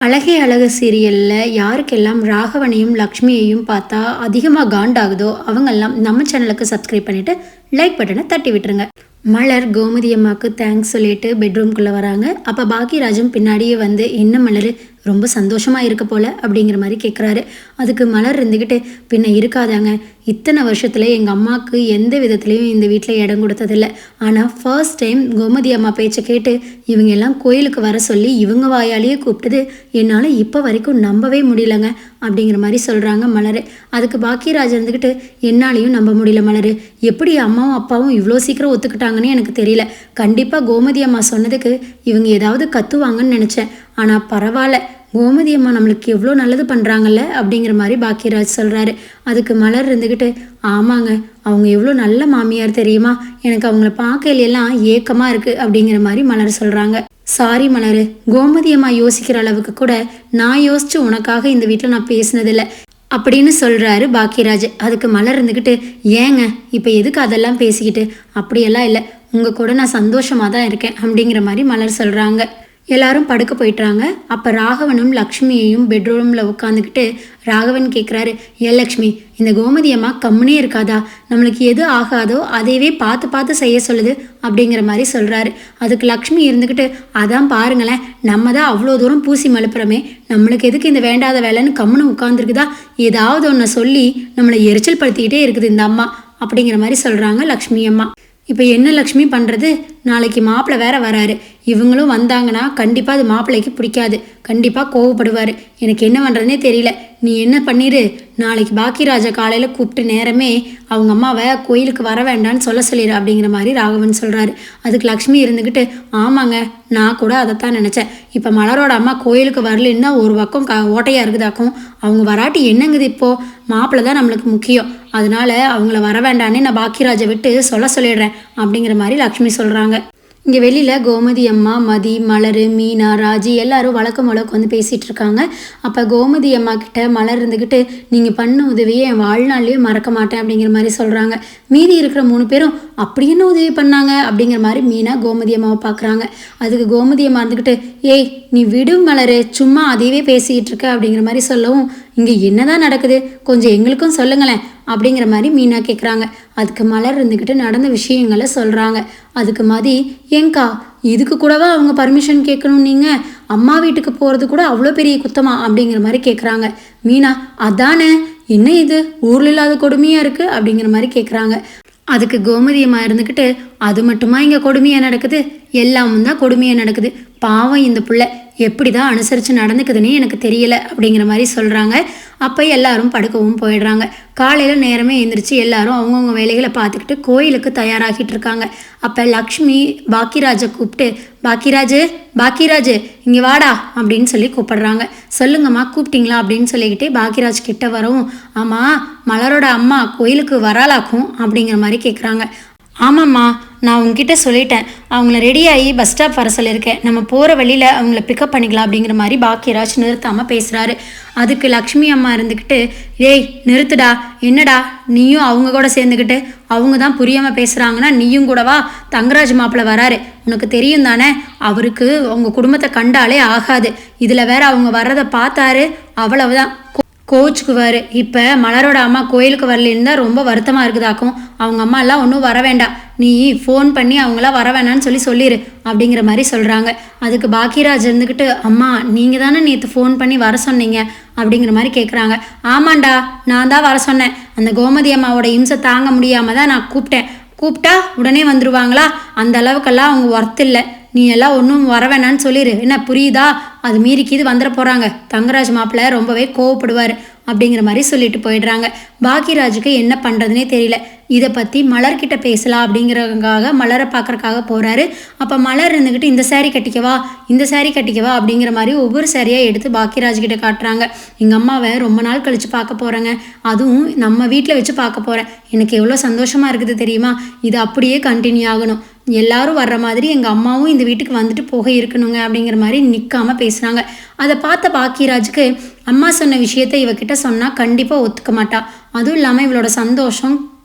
அழகே அழகு சீரியலில் யாருக்கெல்லாம் ராகவனையும் லக்ஷ்மியையும் பார்த்தா அதிகமாக காண்டாகுதோ அவங்கெல்லாம் நம்ம சேனலுக்கு சப்ஸ்கிரைப் பண்ணிவிட்டு லைக் பட்டனை தட்டி விட்டுருங்க. மலர் கோமதி அம்மாவுக்கு தேங்க்ஸ் சொல்லிட்டு பெட்ரூம்குள்ளே வராங்க. அப்போ பாக்கியராஜும் பின்னாடியே வந்து என்ன மலர் ரொம்ப சந்தோஷமாக இருக்க போல அப்படிங்கிற மாதிரி கேட்குறாரு. அதுக்கு மலர் இருந்துக்கிட்டு பின்ன இருக்காதாங்க, இத்தனை வருஷத்தில் எங்கள் அம்மாவுக்கு எந்த விதத்துலேயும் இந்த வீட்டில் இடம் கொடுத்ததில்லை. ஆனால் ஃபர்ஸ்ட் டைம் கோமதி அம்மா பேச்சை கேட்டு இவங்க எல்லாம் கோயிலுக்கு வர சொல்லி இவங்க வாயாலேயே கூப்பிட்டது என்னால் இப்போ வரைக்கும் நம்பவே முடியலங்க அப்படிங்கிற மாதிரி சொல்கிறாங்க மலர். அதுக்கு பாக்கியராஜ் இருந்துக்கிட்டு என்னாலையும் நம்ப முடியல மலர், எப்படி அம்மாவும் அப்பாவும் இவ்வளோ சீக்கிரம் ஒத்துக்கிட்டாங்கன்னு எனக்கு தெரியல. கண்டிப்பாக கோமதி அம்மா சொன்னதுக்கு இவங்க ஏதாவது கத்துவாங்கன்னு நினச்சேன். ஆனால் பரவாயில்ல, கோமதி அம்மா நம்மளுக்கு எவ்வளோ நல்லது பண்ணுறாங்கல்ல அப்படிங்கிற மாதிரி பாக்கியராஜ் சொல்கிறாரு. அதுக்கு மலர் இருந்துக்கிட்டு ஆமாங்க, அவங்க எவ்வளோ நல்ல மாமியார் தெரியுமா, எனக்கு அவங்கள பார்க்கையிலாம் ஏக்கமாக இருக்குது அப்படிங்கிற மாதிரி மலர் சொல்கிறாங்க. சாரி மலர், கோமதி அம்மா யோசிக்கிற அளவுக்கு கூட நான் யோசிச்சு உனக்காக இந்த வீட்டில் நான் பேசினதில்லை அப்படின்னு சொல்கிறாரு பாக்கியராஜ். அதுக்கு மலர் இருந்துக்கிட்டு ஏங்க இப்போ எதுக்கு அதெல்லாம் பேசிக்கிட்டு, அப்படியெல்லாம் இல்லை, உங்கள் கூட நான் சந்தோஷமாக தான் இருக்கேன் அப்படிங்கிற மாதிரி மலர் சொல்கிறாங்க. எல்லாரும் படுக்க போயிட்டுறாங்க. அப்போ ராகவனும் லக்ஷ்மியையும் பெட்ரூமில் உட்காந்துக்கிட்டு ராகவன் கேட்குறாரு, லக்ஷ்மி இந்த கோமதி அம்மா கம்முனே இருக்காதா, நம்மளுக்கு எது ஆகாதோ அதையவே பார்த்து பார்த்து செய்ய சொல்லுது அப்படிங்கிற மாதிரி சொல்கிறாரு. அதுக்கு லக்ஷ்மி இருந்துக்கிட்டு அதான் பாருங்களேன், நம்ம தான் அவ்வளோ தூரம் பூசி மழுப்புறமே, நம்மளுக்கு எதுக்கு இந்த வேண்டாத வேலைன்னு கம்முன்னு உட்காந்துருக்குதா, ஏதாவது ஒன்று சொல்லி நம்மளை எரிச்சல் படுத்திக்கிட்டே இருக்குது இந்த அம்மா அப்படிங்கிற மாதிரி சொல்கிறாங்க லக்ஷ்மி அம்மா. இப்போ என்ன லக்ஷ்மி பண்ணுறது, நாளைக்கு மாப்பிள்ளை வேற வராரு, இவங்களும் வந்தாங்கன்னா கண்டிப்பாக அது மாப்பிள்ளைக்கு பிடிக்காது, கண்டிப்பாக கோவப்படுவார், எனக்கு என்ன பண்ணுறதுனே தெரியல, நீ என்ன பண்ணிடு, நாளைக்கு பாக்கியராஜா காலையில் கூப்பிட்டு நேரமே அவங்க அம்மாவை கோயிலுக்கு வர வேண்டான்னு சொல்லிடு அப்படிங்கிற மாதிரி ராகவன் சொல்கிறாரு. அதுக்கு லக்ஷ்மி இருந்துக்கிட்டு ஆமாங்க, நான் கூட அதைத்தான் நினச்சேன், இப்போ மலரோட அம்மா கோயிலுக்கு வரலன்னா ஒரு பக்கம் ஓட்டையாக இருக்குதாக்கும், அவங்க வராட்டி என்னங்குது, இப்போது மாப்பிள்ளை தான் நம்மளுக்கு முக்கியம், அதனால அவங்கள வர வேண்டானே நான் பாக்கியராஜை விட்டு சொல்லிடுறேன் அப்படிங்கிற மாதிரி லக்ஷ்மி சொல்கிறாங்க. இங்கே வெளியில் கோமதி அம்மா, மதி, மலர், மீனா, ராஜி எல்லாரும் வழக்கம் வந்து பேசிகிட்டு இருக்காங்க. அப்போ கோமதி அம்மா கிட்ட மலர் இருந்துக்கிட்டு நீங்கள் பண்ண உதவியை என் வாழ்நாள்லேயே மறக்க மாட்டேன் அப்படிங்கிற மாதிரி சொல்கிறாங்க. மீதி இருக்கிற 3 பேரும் அப்படி என்ன உதவி பண்ணாங்க அப்படிங்கிற மாதிரி மீனா கோமதி அம்மாவை பார்க்குறாங்க. அதுக்கு கோமதி அம்மா இருந்துக்கிட்டு ஏய் நீ விடும் மலர், சும்மா அதையவே பேசிக்கிட்டு இருக்க அப்படிங்கிற மாதிரி சொல்லவும் இங்கே என்னதான் நடக்குது, கொஞ்சம் எங்களுக்கும் சொல்லுங்களேன் அப்படிங்கிற மாதிரி மீனா கேட்குறாங்க. அதுக்கு மலர் இருந்துக்கிட்டு நடந்த விஷயங்களை சொல்கிறாங்க. அதுக்கு மதி ஏங்கா இதுக்கு கூடவா அவங்க பர்மிஷன் கேட்கணும், நீங்கள் அம்மா வீட்டுக்கு போகிறது கூட அவ்வளோ பெரிய குத்தமா அப்படிங்கிற மாதிரி கேட்குறாங்க. மீனா அதானே, என்ன இது ஊரில் இல்லாத கொடுமையாக இருக்குது அப்படிங்கிற மாதிரி கேட்குறாங்க. அதுக்கு கோமதி அம்மா இருந்துக்கிட்டு அது மட்டுமா இங்கே கொடுமையாக நடக்குது, எல்லாமும் தான் கொடுமையாக நடக்குது, பாவம் இந்த பிள்ளை எப்படி தான் அனுசரித்து நடந்துக்குதுன்னே எனக்கு தெரியலை அப்படிங்கிற மாதிரி சொல்கிறாங்க. அப்போ எல்லாரும் படுக்கவும் போயிடுறாங்க. காலையில் நேரமே எழுந்திரிச்சு எல்லாரும் அவங்கவுங்க வேலைகளை பார்த்துக்கிட்டு கோயிலுக்கு தயாராகிட்டு இருக்காங்க. அப்போ லக்ஷ்மி பாக்கியராஜை கூப்பிட்டு பாக்கியராஜ் இங்கே வாடா அப்படின்னு சொல்லி கூப்பிடுறாங்க. சொல்லுங்கம்மா கூப்பிட்டீங்களா அப்படின்னு சொல்லிக்கிட்டே பாக்கியராஜ் கிட்ட வரவும் ஆமாம் மலரோட அம்மா கோயிலுக்கு வராலாக்கும் அப்படிங்கிற மாதிரி கேட்குறாங்க. ஆமாம்மா நான் உங்ககிட்ட சொல்லிட்டேன், அவங்கள ரெடியாகி பஸ் ஸ்டாப் வர சொல்லியிருக்கேன், நம்ம போகிற வழியில் அவங்கள பிக்கப் பண்ணிக்கலாம் அப்படிங்கிற மாதிரி பாக்கியராஜ் நிறுத்தாமல் பேசுகிறாரு. அதுக்கு லக்ஷ்மி அம்மா இருந்துக்கிட்டு ஏய் நிறுத்துடா, என்னடா நீயும் அவங்க கூட சேர்ந்துக்கிட்டு அவங்க தான் புரியாமல் பேசுகிறாங்கன்னா நீயும் கூடவா, தங்கராஜ் மாப்பிள்ளை வராரு, உனக்கு தெரியும் தானே, அவருக்கு அவங்க குடும்பத்தை கண்டாலே ஆகாது, இதில் வேற அவங்க வர்றதை பார்த்தாரு அவ்வளவுதான் கோச்சுக்குவார். இப்போ மலரோட அம்மா கோயிலுக்கு வரலன்னு தான் ரொம்ப வருத்தமாக இருக்குதாக்கும், அவங்க அம்மா எல்லாம் ஒன்றும் வர வேண்டாம், நீ ஃபோன் பண்ணி அவங்களாம் வர வேணான்னு சொல்லிடு அப்படிங்கிற மாதிரி சொல்கிறாங்க. அதுக்கு பாக்கியராஜ் இருந்துக்கிட்டு அம்மா நீங்கள் தானே நேற்று ஃபோன் பண்ணி வர சொன்னீங்க அப்படிங்கிற மாதிரி கேட்குறாங்க. ஆமாண்டா நான் தான் வர சொன்னேன், அந்த கோமதி அம்மாவோட இம்சை தாங்க முடியாமல் தான் நான் கூப்பிட்டா உடனே வந்துடுவாங்களா, அந்த அளவுக்கெல்லாம் அவங்க ஒர்த் இல்லை, நீ எல்லாம் ஒன்றும் வர வேணான்னு சொல்லிடு, என்ன புரியுதா, அது மீறிக்கிது வந்துட போகிறாங்க, தங்கராஜ் மாப்பிள்ளை ரொம்பவே கோவப்படுவார் அப்படிங்கிற மாதிரி சொல்லிட்டு போயிடுறாங்க. பாக்கியராஜுக்கு என்ன பண்ணுறதுனே தெரியல. இதை பற்றி மலர்கிட்ட பேசலாம் அப்படிங்கிறதுக்காக மலரை பார்க்குறக்காக போகிறாரு. அப்போ மலர் இருந்துக்கிட்டு இந்த சேரீ கட்டிக்கவா அப்படிங்கிற மாதிரி ஒவ்வொரு சேரீயாக எடுத்து பாக்கியராஜ்கிட்ட காட்டுறாங்க. எங்கள் அம்மாவை ரொம்ப நாள் கழித்து பார்க்க போகிறேங்க, அதுவும் நம்ம வீட்டில் வச்சு பார்க்க போகிறேன், எனக்கு எவ்வளோ சந்தோஷமாக இருக்குது தெரியுமா, இது அப்படியே கண்டினியூ ஆகணும், எல்லாரும் வர்ற மாதிரி எங்கள் அம்மாவும் இந்த வீட்டுக்கு வந்துட்டு போக இருக்கணுங்க அப்படிங்கிற மாதிரி நிற்காமல் பேசுகிறாங்க. அதை பார்த்த பாக்கியராஜுக்கு அம்மா சொன்ன விஷயத்த இவகிட்ட சொன்னால் கண்டிப்பாக ஒத்துக்க மாட்டா, அதுவும் இல்லாமல் இவளோட சந்தோஷம்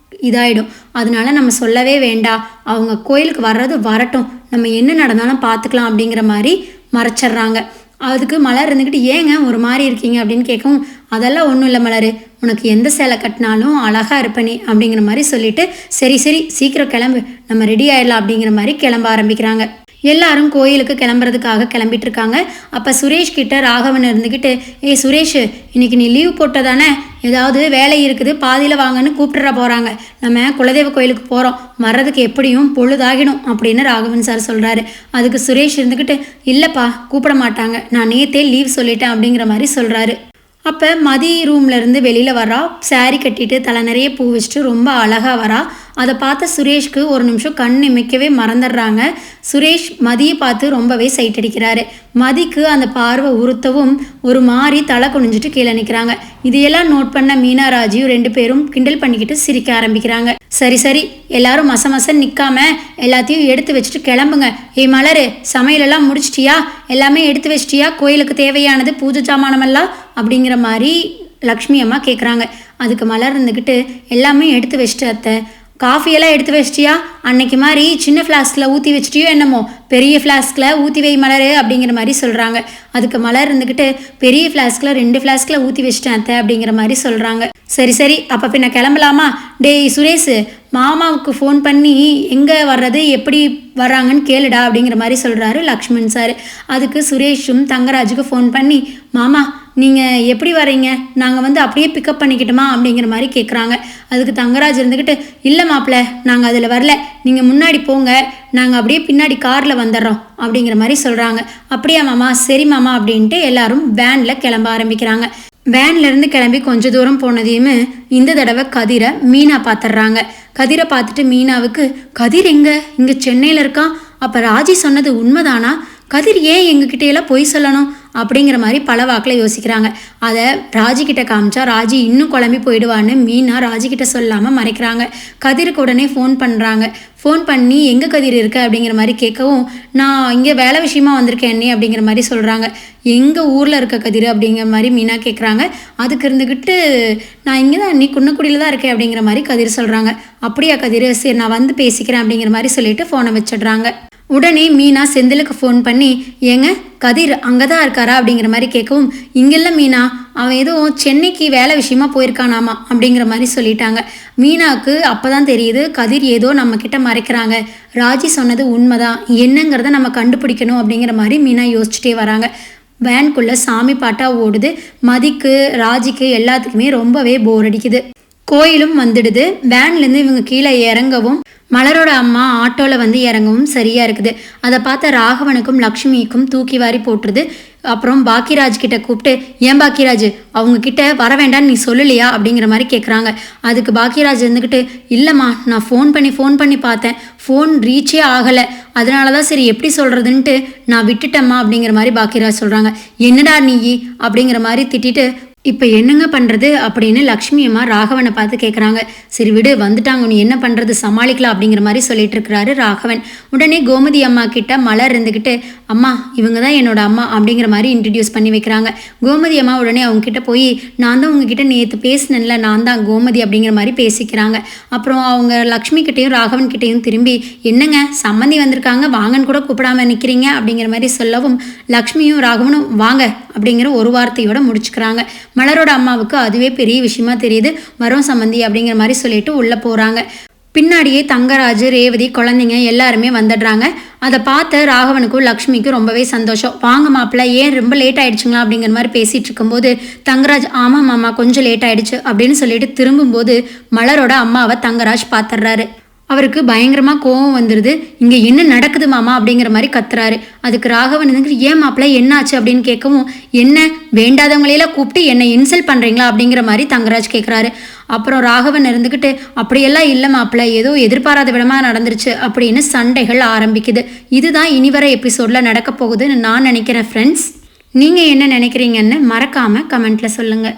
இதாயிடும், அதனால நம்ம சொல்லவே வேண்டாம், அவங்க கோயிலுக்கு வர்றது வரட்டும், நம்ம என்ன நடந்தாலும் பார்த்துக்கலாம் அப்படிங்கிற மாதிரி மறைச்சிட்றாங்க. அதுக்கு மலர் இருந்துக்கிட்டு ஏங்க ஒரு மாதிரி இருக்கீங்க அப்படின்னு கேட்கவும், அதெல்லாம் ஒன்றும் இல்லை மலர், உனக்கு எந்த சேலை கட்டினாலும் அழகாக இருப்ப நீ அப்படிங்கிற மாதிரி சொல்லிட்டு, சரி சரி சீக்கிரம் கிளம்பு, நம்ம ரெடி ஆயிடலாம் அப்படிங்கிற மாதிரி கிளம்ப ஆரம்பிக்கிறாங்க. எல்லாரும் கோயிலுக்கு கிளம்புறதுக்காக கிளம்பிட்டு இருக்காங்க. அப்போ சுரேஷ் கிட்ட ராகவன் இருந்துக்கிட்டு, ஏய் சுரேஷ், இன்னைக்கு நீ லீவ் போட்டதானே, ஏதாவது வேலை இருக்குது பாதியில் வாங்கன்னு கூப்பிட்டுற போகிறாங்க, நம்ம குலதெய்வ கோயிலுக்கு போகிறோம், வர்றதுக்கு எப்படியும் பொழுதாகிடும் அப்படின்னு ராகவன் சார் சொல்கிறாரு. அதுக்கு சுரேஷ் இருந்துக்கிட்டு, இல்லைப்பா கூப்பிட மாட்டாங்க, நான் நேற்றே லீவ் சொல்லிட்டேன் அப்படிங்கிற மாதிரி சொல்கிறாரு. அப்போ மதி ரூம்லேருந்து வெளியில் வரா, சாரி கட்டிட்டு தலை நிறைய பூ வச்சுட்டு ரொம்ப அழகாக வரா. அதை பார்த்த சுரேஷ்க்கு ஒரு நிமிஷம் கண் இமைக்கவே மறந்துடுறாங்க. சுரேஷ் மதியை பார்த்து ரொம்பவே சைட் அடிக்கிறாரு. மதிக்கு அந்த பார்வை உறுத்தவும் ஒரு மாதிரி தலை குனிஞ்சிட்டு கீழே நிற்கிறாங்க. இதையெல்லாம் நோட் பண்ண மீனா ராஜியும் 2 பேரும் கிண்டல் பண்ணிக்கிட்டு சிரிக்க ஆரம்பிக்கிறாங்க. சரி சரி எல்லாரும் மசம் நிற்காம எல்லாத்தையும் எடுத்து வச்சுட்டு கிளம்புங்க. ஏய் மலர், சமையலெல்லாம் முடிச்சிட்டியா, எல்லாமே எடுத்து வச்சிட்டியா, கோயிலுக்கு தேவையானது பூஜை சாமானமெல்லாம் அப்படிங்கிற மாதிரி லக்ஷ்மி அம்மா கேட்குறாங்க. அதுக்கு மலர் இருந்துக்கிட்டு, எல்லாமே எடுத்து வச்சுட்டு அத்தை, காஃபியெல்லாம் எடுத்து வச்சிட்டியா, அன்னைக்கு மாதிரி சின்ன ஃப்ளாஸ்கில் ஊற்றி வச்சிட்டியோ என்னமோ, பெரிய ஃப்ளாஸ்கில் ஊற்றி வை மலர் அப்படிங்கிற மாதிரி சொல்கிறாங்க. அதுக்கு மலர் இருந்துக்கிட்டு, பெரிய ஃப்ளாஸ்கில் 2 ஃப்ளாஸ்கில் ஊற்றி வச்சிட்டேன் அத்தை அப்படிங்கிற மாதிரி சொல்கிறாங்க. சரி சரி அப்போ பின்ன கிளம்பலாமா, டேய் சுரேஷ், மாமாவுக்கு ஃபோன் பண்ணி எங்கே வர்றது எப்படி வர்றாங்கன்னு கேளுடா அப்படிங்கிற மாதிரி சொல்கிறாரு லக்ஷ்மண் சார். அதுக்கு சுரேஷும் தங்கராஜுக்கு ஃபோன் பண்ணி, மாமா நீங்கள் எப்படி வரீங்க, நாங்கள் அப்படியே பிக்கப் பண்ணிக்கிட்டோமா அப்படிங்கிற மாதிரி கேட்குறாங்க. அதுக்கு தங்கராஜ் இருந்துக்கிட்டு, இல்லை மாப்பிள்ள, நாங்கள் அதில் வரல, நீங்கள் முன்னாடி போங்க, நாங்கள் அப்படியே பின்னாடி காரில் வந்துடுறோம் அப்படிங்கிற மாதிரி சொல்கிறாங்க. அப்படியா மாமா, சரி மாமா அப்படின்ட்டு எல்லாரும் வேனில் கிளம்ப ஆரம்பிக்கிறாங்க. வேன்லேருந்து கிளம்பி கொஞ்சம் தூரம் போனதையுமே இந்த தடவை கதிரை மீனா பார்த்துட்றாங்க. கதிரை பார்த்துட்டு மீனாவுக்கு, கதிர் இங்கே சென்னையில் இருக்கான், அப்போ ராஜி சொன்னது உண்மைதானா, கதிர் ஏன் எங்ககிட்டையெல்லாம் பொய் சொல்லணும் அப்படிங்கிற மாதிரி பல வாக்கில் யோசிக்கிறாங்க. அதை ராஜிக்கிட்ட காமிச்சா ராஜி இன்னும் குழம்பி போயிடுவான்னு மீனா ராஜிக்கிட்ட சொல்லாமல் மறைக்கிறாங்க. கதிருக்கு உடனே ஃபோன் பண்ணுறாங்க. ஃபோன் பண்ணி எங்கே கதிர் இருக்க அப்படிங்கிற மாதிரி கேட்கவும், நான் இங்கே வேலை விஷயமா வந்திருக்கேன் அண்ணே அப்படிங்கிற மாதிரி சொல்கிறாங்க. எங்கள் ஊரில் இருக்க கதிர் அப்படிங்கிற மாதிரி மீனா கேட்குறாங்க. அதுக்கு இருந்துக்கிட்டு, நான் இங்கே தான் அண்ணி குன்னக்குடியில் தான் இருக்கேன் அப்படிங்கிற மாதிரி கதிர் சொல்கிறாங்க. அப்படியா கதிர், சரி நான் வந்து பேசிக்கிறேன் அப்படிங்கிற மாதிரி சொல்லிட்டு ஃபோனை வச்சிடுறாங்க. உடனே மீனா செந்திலுக்கு ஃபோன் பண்ணி, ஏங்க கதிர் அங்கே தான் இருக்காரா அப்படிங்கிற மாதிரி கேட்கவும், இங்கெல்ல மீனா, அவன் ஏதோ சென்னைக்கு வேலை விஷயமா போயிருக்கானாமா அப்படிங்கிற மாதிரி சொல்லிட்டாங்க. மீனாவுக்கு அப்போ தான் தெரியுது, கதிர் ஏதோ நம்மக்கிட்ட மறைக்கிறாங்க, ராஜி சொன்னது உண்மைதான், என்னங்கிறத நம்ம கண்டுபிடிக்கணும் அப்படிங்கிற மாதிரி மீனா யோசிச்சுட்டே வராங்க. வேன்குள்ளே சாமி பாட்டாக ஓடுது. மதிக்கு ராஜிக்கு எல்லாத்துக்குமே ரொம்பவே போர் அடிக்குது. கோயிலும் வந்துடுது. வேன்லேருந்து இவங்க கீழே இறங்கவும் மலரோட அம்மா ஆட்டோவில் இறங்கவும் சரியாக இருக்குது. அதை பார்த்த ராகவனுக்கும் லக்ஷ்மிக்கும் தூக்கி வாரி போட்டுருது. அப்புறம் பாக்கியராஜ் கிட்ட கூப்பிட்டு, ஏன் பாக்கியராஜ், அவங்க கிட்ட வர வேண்டான்னு நீ சொல்லலையா அப்படிங்கிற மாதிரி கேட்குறாங்க. அதுக்கு பாக்கியராஜ் இருந்துக்கிட்டு, இல்லைம்மா, நான் ஃபோன் பண்ணி பார்த்தேன், ஃபோன் ரீச்சே ஆகலை, அதனால தான் சரி எப்படி சொல்கிறதுன்ட்டு நான் விட்டுட்டேம்மா அப்படிங்கிற மாதிரி பாக்கியராஜ் சொல்கிறாங்க. என்னடா நீ அப்படிங்கிற மாதிரி திட்டிட்டு, இப்போ என்னங்க பண்ணுறது அப்படின்னு லக்ஷ்மி அம்மா ராகவனை பார்த்து கேட்குறாங்க. சரி விடு, வந்துட்டாங்க, நீ என்ன பண்ணுறது, சமாளிக்கலாம் அப்படிங்கிற மாதிரி சொல்லிட்டு இருக்கிறாரு ராகவன். உடனே கோமதி அம்மா கிட்ட மலர் இருந்துக்கிட்டு, அம்மா இவங்க தான் என்னோட அம்மா அப்படிங்கிற மாதிரி இன்ட்ரடியூஸ் பண்ணி வைக்கிறாங்க. கோமதி அம்மா உடனே அவங்க கிட்ட போய், நான் தான் உங்ககிட்ட நேற்று பேசினேன்ல, நான் தான் கோமதி அப்படிங்கிற மாதிரி பேசிக்கிறாங்க. அப்புறம் அவங்க லக்ஷ்மி கிட்டேயும் ராகவன் கிட்டேயும் திரும்பி, என்னங்க சம்மந்தி வந்திருக்காங்க, வாங்கன்னு கூட கூப்பிடாம நிற்கிறீங்க அப்படிங்கிற மாதிரி சொல்லவும், லக்ஷ்மியும் ராகவனும் வாங்க அப்படிங்கிற ஒரு வார்த்தையோட முடிச்சுக்கிறாங்க. மலரோட அம்மாவுக்கு அதுவே பெரிய விஷயமா தெரியுது. வரோம் சம்மந்தி அப்படிங்கிற மாதிரி சொல்லிட்டு உள்ளே போகிறாங்க. பின்னாடியே தங்கராஜ், ரேவதி, குழந்தைங்க எல்லாருமே வந்துடுறாங்க. அதை பார்த்த ராகவனுக்கும் லக்ஷ்மிக்கும் ரொம்பவே சந்தோஷம். வாங்க மாப்பிள்ள, ஏன் ரொம்ப லேட் ஆகிடுச்சுங்களா அப்படிங்கிற மாதிரி பேசிகிட்டு இருக்கும்போது தங்கராஜ், ஆமாம் மாமா கொஞ்சம் லேட் ஆகிடுச்சு அப்படின்னு சொல்லிட்டு திரும்பும்போது மலரோட அம்மாவை தங்கராஜ் பார்த்துடுறாரு. அவருக்கு பயங்கரமாக கோவம் வந்துடுது. இங்கே என்ன நடக்குது மாமா அப்படிங்கிற மாதிரி கத்துறாரு. அதுக்கு ராகவன் ஏன் மாப்பிள்ள என்னாச்சு அப்படின்னு கேட்கவும், என்ன வேண்டாதவங்களையெல்லாம் கூப்பிட்டு என்னை இன்சல்ட் பண்ணுறீங்களா அப்படிங்கிற மாதிரி தங்கராஜ் கேட்குறாரு. அப்புறம் ராகவன் இருந்துக்கிட்டு, அப்படியெல்லாம் இல்லை மாப்பிள்ள, ஏதோ எதிர்பாராத விடமாக நடந்துருச்சு அப்படின்னு சண்டைகள் ஆரம்பிக்குது. இதுதான் இனி வர எபிசோடில் நடக்க போகுதுன்னு நான் நினைக்கிறேன் ஃப்ரெண்ட்ஸ். நீங்கள் என்ன நினைக்கிறீங்கன்னு மறக்காமல் கமெண்ட்டில் சொல்லுங்கள்.